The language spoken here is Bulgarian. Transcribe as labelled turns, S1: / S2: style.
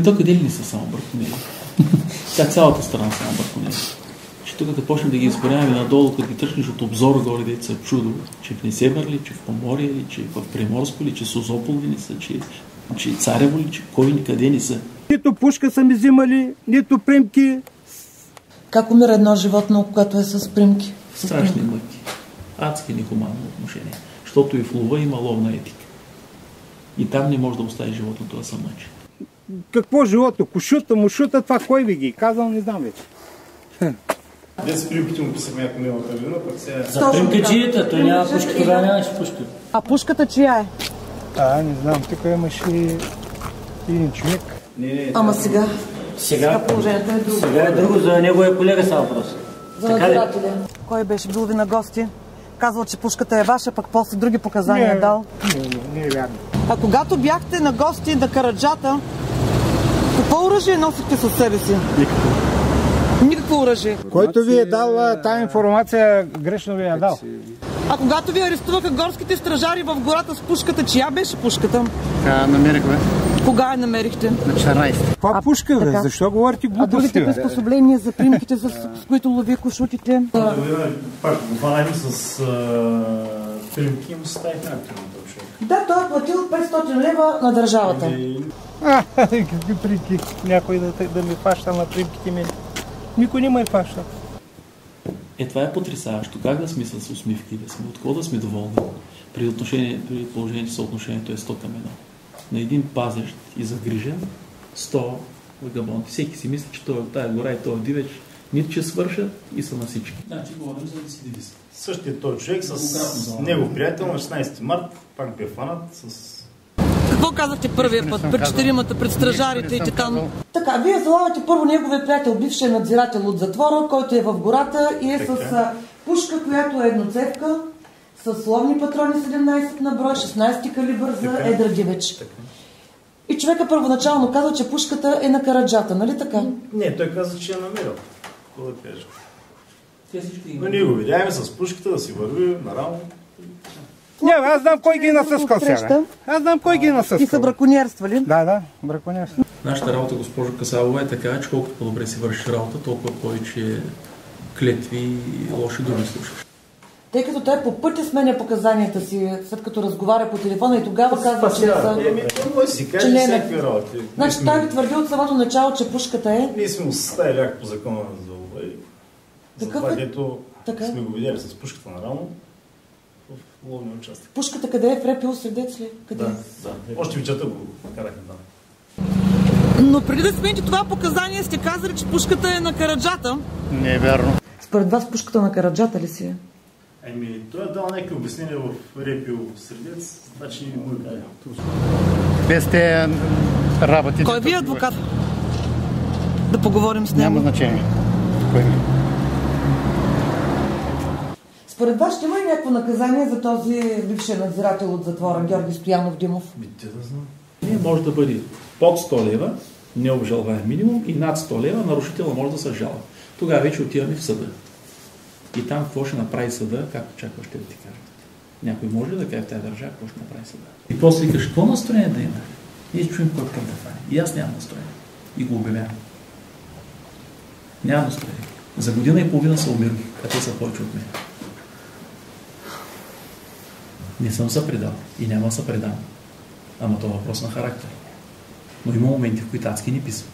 S1: То къде ли не са само браконери? Тя цялата страна само браконери. Че тук да почнем да ги изборяваме надолу, като ги тръгнеш от обзора горе, деца чудо, че в Несебър ли, че в Поморие ли, че в Приморско ли, че Созопол ли не са, че Царево ли, че кой никъде не са.
S2: Нито пушка са ми взимали, нито примки.
S3: Как умира едно животно, когато е с примки?
S1: Страшни мъки. Адски нехуманно отношение. Защото и в лова има ловна етика. И там не може да остави животното да се мъчи.
S2: Какво животно? Кошута, мушута, това кой ви ги казал, не знам вече.
S4: Де с примките му писамят миналата година, пък сега...
S5: За примкаджията, той няма пушка, тогава нямаше пушка.
S3: А пушката чия е?
S2: Не знам, тук имаше един човек.
S3: Ама сега?
S5: Сега
S3: положението е друго.
S5: Сега е друго, за неговия колега става въпрос.
S3: За надзирателя. Кой беше бил ви на гости? Казвал, че пушката е ваша, пък после други показания е дал.
S2: Не е вярно.
S3: А когато бяхте на гости на Караджата, какво оръжие носихте със себе си? Никакво оръжие.
S2: Който ви е дал тази информация, грешно ви е дал.
S3: А когато ви арестуваха горските стражари в гората с пушката, чия беше пушката?
S4: Намерихме.
S3: Кога я намерихте?
S4: На 14.
S2: Каква пушка, бе? Защо говорите глупости?
S3: А другите приспособления за примките, с които лови кошутите?
S4: Пак го хванахме с примки и му съставих някакви на този човек.
S3: Да, той е платил 500 лева на държавата.
S2: Какви примки? Някой да ми фаща на примките ми. Никой не ме фаща.
S1: Това е потресаващо. Как да сме с усмивки, да сме, от какво да сме доволни? При положение, че съотношението е 100 към 1. На един пазещ и загрижен 100 вагабонти. Всеки си мисли, че тая гора и този дивеч нито че свършат и са на всички. Значи говорим за рецидивист.
S4: Същия този човек с негов приятел на 16 март пак бе фанат с...
S3: Какво казахте първия път пред четиримата, пред стражарите и там? Така, вие залавате първо неговия приятел, бившия надзирател от затвора, който е в гората и е с пушка, която е едноцевка, с ловни патрони 17 на брой, 16 калибър за едър дивеч. И човека първоначално каза, че пушката е на Караджата, нали така?
S4: Не, той каза, че я намерил. Какво да кажа? Но ние го видяхме с пушката да си върви наравно.
S2: Не, аз знам кой ги насъскал сега. Аз знам кой ги насъскал.
S3: И са браконьерствали?
S2: Да, браконьерство.
S1: Нашата работа, госпожо Касалова, е така, че колкото по-добре си вършиш работа, толкова повече клетви и лоши думи слушаш.
S3: Тъй като той по пътя сменя показанията си, след като разговаря по телефона и тогава казва, че са...
S4: Той си каже всякакви работи.
S3: Значи той ви твърди от самото начало, че пушката е...
S4: Ние сме му съставили акт по закона за лова и за това, дето сме го видяли с пушката наравно в ловния участък.
S3: Пушката къде е? В Репило Средец ли? Къде?
S4: Да. Още вечерта го карахме там.
S3: Но преди да смените това показание сте казали, че пушката е на Караджата.
S4: Не е вярно.
S3: Според вас пушката на Караджата ли си е?
S4: Той е дал някакви обяснения в Репило Средец, значи не го е казал.
S2: Без те работи...
S3: Кой ви е адвокат? Да поговорим с него.
S2: Няма значение. Кой ми?
S3: Според вас ще има ли някакво наказание за този бившия надзирател от затвора, Георги Стоянов Димов?
S4: Те да знам.
S1: Не може да бъде под 100 лева, необжалваем минимум, и над 100 лева нарушителя може да се жалва. Тогава вече отиваме в съда. И там какво ще направи съда, както чаква ще да ти кажа. Някой може да каже в тази държава, какво ще направи съда. И после викаш, какво настроение да има? Ние чуем кой път да фане. И аз нямам настроение. И го обявявам. Нямам настроение. За година и половина се умирах, а те са повече от мен. Не съм се предал и няма да се предам. Ама това е въпрос на характер. Но има моменти, в които адски ни писам.